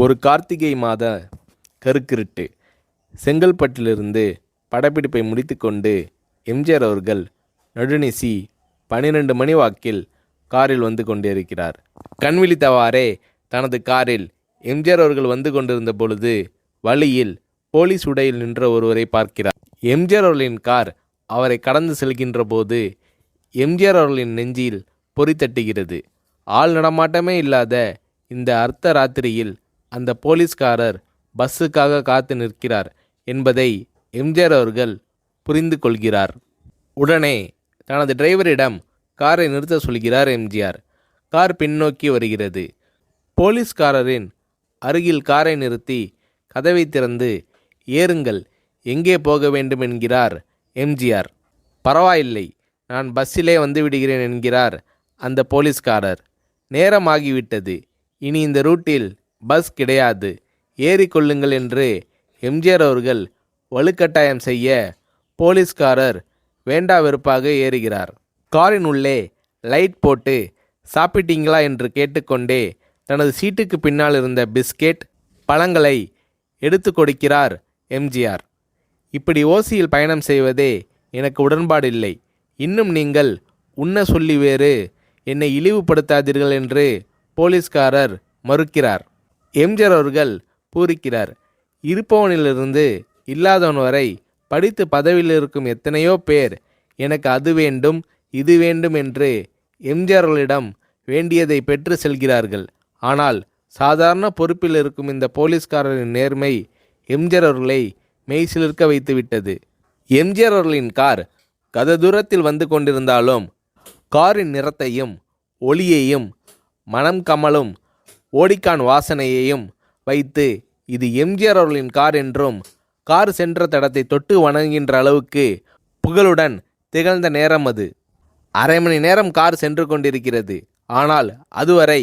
ஒரு கார்த்திகை மாத கருக்கிருட்டு. செங்கல்பட்டிலிருந்து படப்பிடிப்பை முடித்துக்கொண்டு எம்ஜிஆர் அவர்கள் நடுநிசி 12 மணி வாக்கில் காரில் வந்து கொண்டிருக்கிறார். கண் விழித்தவாறே தனது காரில் எம்ஜிஆர் அவர்கள் வந்து கொண்டிருந்த பொழுது வழியில் போலீஸ் உடையில் நின்ற ஒருவரை பார்க்கிறார். எம்ஜிஆர் அவர்களின் கார் அவரை கடந்து செல்கின்ற போது எம்ஜிஆர் அவர்களின் நெஞ்சில் பொறி தட்டுகிறது. ஆள் நடமாட்டமே இல்லாத இந்த அர்த்த ராத்திரியில் அந்த போலீஸ்காரர் பஸ்ஸுக்காக காத்து நிற்கிறார் என்பதை எம்ஜிஆர் அவர்கள் புரிந்து கொள்கிறார். உடனே தனது டிரைவரிடம் காரை நிறுத்த சொல்கிறார் எம்ஜிஆர். கார் பின்னோக்கி வருகிறது. போலீஸ்காரரின் அருகில் காரை நிறுத்தி கதவை திறந்து ஏறுங்கள், எங்கே போக வேண்டும் என்கிறார் எம்ஜிஆர். பரவாயில்லை, நான் பஸ்ஸிலே வந்து விடுகிறேன் என்கிறார் அந்த போலீஸ்காரர். நேரமாகிவிட்டது, இனி இந்த ரூட்டில் பஸ் கிடையாது, ஏறிக்கொள்ளுங்கள் என்று எம்ஜிஆர் அவர்கள் வலுக்கட்டாயம் செய்ய போலீஸ்காரர் வேண்டா வெறுப்பாக ஏறுகிறார். காரின் உள்ளே லைட் போட்டு சாப்பிட்டீங்களா என்று கேட்டுக்கொண்டே தனது சீட்டுக்கு பின்னால் இருந்த பிஸ்கெட் பழங்களை எடுத்து கொடுக்கிறார் எம்ஜிஆர். இப்படி ஓசியில் பயணம் செய்வதே எனக்கு உடன்பாடில்லை. இன்னும் நீங்கள் உண்ண சொல்லி வேறு என்னை இழிவுபடுத்தாதீர்கள் என்று போலீஸ்காரர் மறுக்கிறார். எம்ஜிஆர் அவர்கள் பூரிக்கிறார். இருப்பவனிலிருந்து இல்லாதவன் வரை படித்து பதவியில் இருக்கும் எத்தனையோ பேர் எனக்கு அது வேண்டும் இது வேண்டும் என்று எம்ஜிஆர் அவர்களிடம் வேண்டியதை பெற்று செல்கிறார்கள். ஆனால் சாதாரண பொறுப்பில் இருக்கும் இந்த போலீஸ்காரரின் நேர்மை எம்ஜிஆர் அவர்களை மெய்சிலிர்க்க வைத்துவிட்டது. எம்ஜிஆர் அவர்களின் கார் கத தூரத்தில் வந்து கொண்டிருந்தாலும் காரின் நிறத்தையும் ஒளியையும் மனம் கமலும் ஓடிக்கான் வாசனையையும் வைத்து இது எம்ஜிஆர் அவர்களின் கார் என்றும் கார் சென்ற தடத்தை தொட்டு வணங்குகின்ற அளவுக்கு புகழுடன் திகழ்ந்த நேரம் அது. அரை மணி நேரம் கார் சென்று கொண்டிருக்கிறது. ஆனால் அதுவரை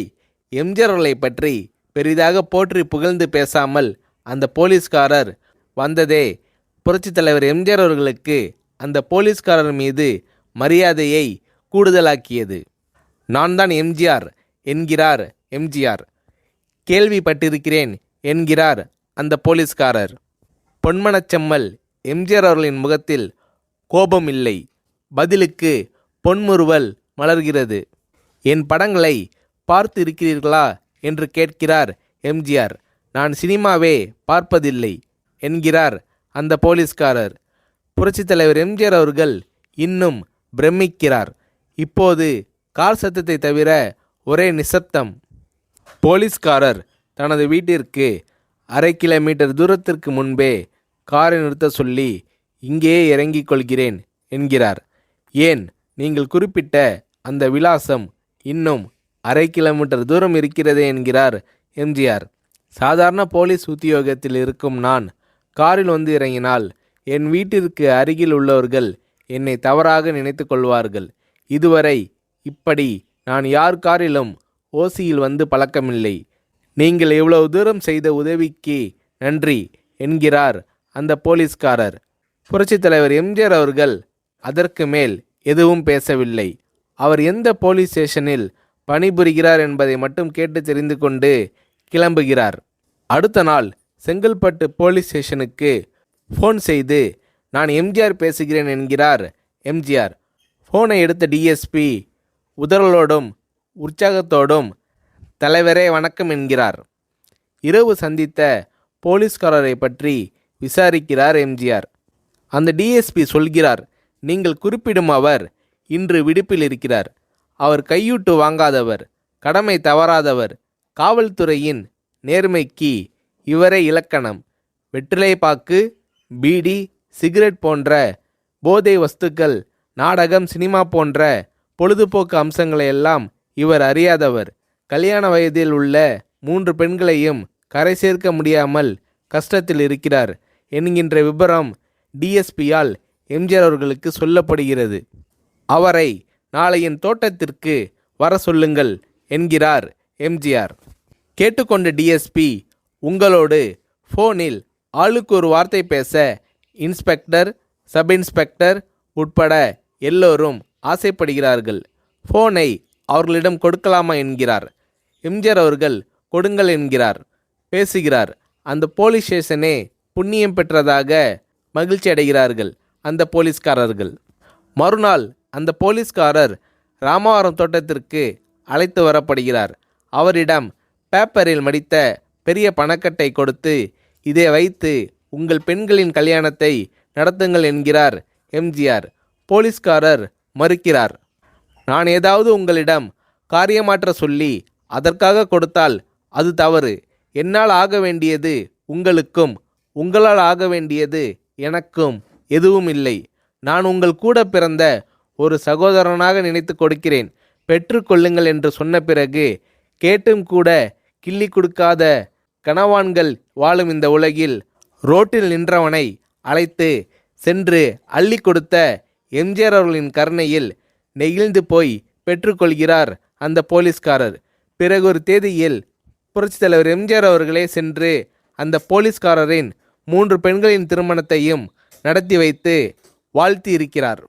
எம்ஜிஆர் அவர்களை பற்றி பெரிதாக போற்றி புகழ்ந்து பேசாமல் அந்த போலீஸ்காரர் வந்ததே புரட்சித் தலைவர் எம்ஜிஆர் அவர்களுக்கு அந்த போலீஸ்காரர் மீது மரியாதையை கூடுதலாக்கியது. நான் தான் எம்ஜிஆர் என்கிறார் எம்ஜிஆர். கேள்விப்பட்டிருக்கிறேன் என்கிறார் அந்த போலீஸ்காரர். பொன்மனச்செம்மல் எம்ஜிஆர் அவர்களின் முகத்தில் கோபம் இல்லை, பதிலுக்கு பொன்முறுவல் மலர்கிறது. என் படங்களை பார்த்து இருக்கிறீர்களா என்று கேட்கிறார் எம்ஜிஆர். நான் சினிமாவே பார்ப்பதில்லை என்கிறார் அந்த போலீஸ்காரர். புரட்சித் தலைவர் எம்ஜிஆர் அவர்கள் இன்னும் பிரமிக்கிறார். இப்போது கார் சத்தத்தை தவிர ஒரே நிசப்தம். போலீஸ்காரர் தனது வீட்டிற்கு அரை கிலோமீட்டர் தூரத்திற்கு முன்பே காரை நிறுத்த சொல்லி இங்கேயே இறங்கிக் கொள்கிறேன் என்கிறார். ஏன், நீங்கள் குறிப்பிட்ட அந்த விலாசம் இன்னும் அரை கிலோமீட்டர் தூரம் இருக்கிறதே என்கிறார் எம்ஜிஆர். சாதாரண போலீஸ் உத்தியோகத்தில் இருக்கும் நான் காரில் வந்து இறங்கினால் என் வீட்டிற்கு அருகில் உள்ளவர்கள் என்னை தவறாக நினைத்து கொள்வார்கள். இதுவரை இப்படி நான் யார் காரிலும் ஓசியில் வந்து பழக்கமில்லை. நீங்கள் இவ்வளவு தூரம் செய்த உதவிக்கு நன்றி என்கிறார் அந்த போலீஸ்காரர். புரட்சித் தலைவர் எம்ஜிஆர் அவர்கள் அதற்கு மேல் எதுவும் பேசவில்லை. அவர் எந்த போலீஸ் ஸ்டேஷனில் பணிபுரிகிறார் என்பதை மட்டும் கேட்டு தெரிந்து கொண்டு கிளம்புகிறார். அடுத்த நாள் செங்கல்பட்டு போலீஸ் ஸ்டேஷனுக்கு ஃபோன் செய்து நான் எம்ஜிஆர் பேசுகிறேன் என்கிறார் எம்ஜிஆர். ஃபோனை எடுத்த டிஎஸ்பி உதறலோடும் உற்சாகத்தோடும் தலைவரே வணக்கம் என்கிறார். இரவு சந்தித்த போலீஸ்காரரை பற்றி விசாரிக்கிறார் எம்ஜிஆர். அந்த டிஎஸ்பி சொல்கிறார், நீங்கள் குறிப்பிடும் அவர் இன்று விடுப்பில் இருக்கிறார். அவர் கையூட்டு வாங்காதவர், கடமை தவறாதவர், காவல்துறையின் நேர்மைக்கு இவரே இலக்கணம். வெற்றிலை பாக்கு, பீடி, சிகரெட் போன்ற போதை வஸ்துக்கள், நாடகம், சினிமா போன்ற பொழுதுபோக்கு அம்சங்களையெல்லாம் இவர் அறியாதவர். கல்யாண வயதில் உள்ள 3 பெண்களையும் கரை சேர்க்க முடியாமல் கஷ்டத்தில் இருக்கிறார் என்கின்ற விபரம் டிஎஸ்பியால் எம்ஜிஆர் அவர்களுக்கு சொல்லப்படுகிறது. அவரை நாளை என் தோட்டத்திற்கு வர சொல்லுங்கள் என்கிறார் எம்ஜிஆர். கேட்டுக்கொண்ட டிஎஸ்பி உங்களோடு ஃபோனில் ஆளுக்கு ஒரு வார்த்தை பேச இன்ஸ்பெக்டர், சப் இன்ஸ்பெக்டர் உட்பட எல்லோரும் ஆசைப்படுகிறார்கள். ஃபோனை அவர்களிடம் கொடுக்கலாமா என்கிறார். எம்ஜிஆர் அவர்கள் கொடுங்கள் என்கிறார். பேசுகிறார். அந்த போலீஸ் ஸ்டேஷனே புண்ணியம் பெற்றதாக மகிழ்ச்சி அடைகிறார்கள் அந்த போலீஸ்காரர்கள். மறுநாள் அந்த போலீஸ்காரர் ராமவரம் தோட்டத்திற்கு அழைத்து வரப்படுகிறார். அவரிடம் பேப்பரில் மடித்த பெரிய பணக்கட்டை கொடுத்து, இதை வைத்து உங்கள் பெண்களின் கல்யாணத்தை நடத்துங்கள் என்கிறார் எம்ஜிஆர். போலீஸ்காரர் மறுக்கிறார். நான் ஏதாவது உங்களிடம் காரியமாற்ற சொல்லி அதற்காக கொடுத்தால் அது தவறு. என்னால் ஆக வேண்டியது உங்களுக்கும், உங்களால் ஆக வேண்டியது எனக்கும் எதுவும் இல்லை. நான் உங்கள் கூட பிறந்த ஒரு சகோதரனாக நினைத்து கொடுக்கிறேன், பெற்றுக்கொள்ளுங்கள் என்று சொன்ன பிறகு கேட்டும் கூட கிள்ளி கொடுக்காத கனவான்கள் வாழும் இந்த உலகில் ரோட்டில் நின்றவனை அழைத்து சென்று அள்ளி கொடுத்த எம்ஜிஆர் அவர்களின் கருணையில் நெகிழ்ந்து போய் பெற்றுக்கொள்கிறார் அந்த போலீஸ்காரர். பிறகு ஒரு தேதியில் புரட்சித் தலைவர் எம்ஜிஆர் அவர்களே சென்று அந்த போலீஸ்காரரின் 3 பெண்களின் திருமணத்தையும் நடத்தி வைத்து வாழ்த்தி இருக்கிறார்.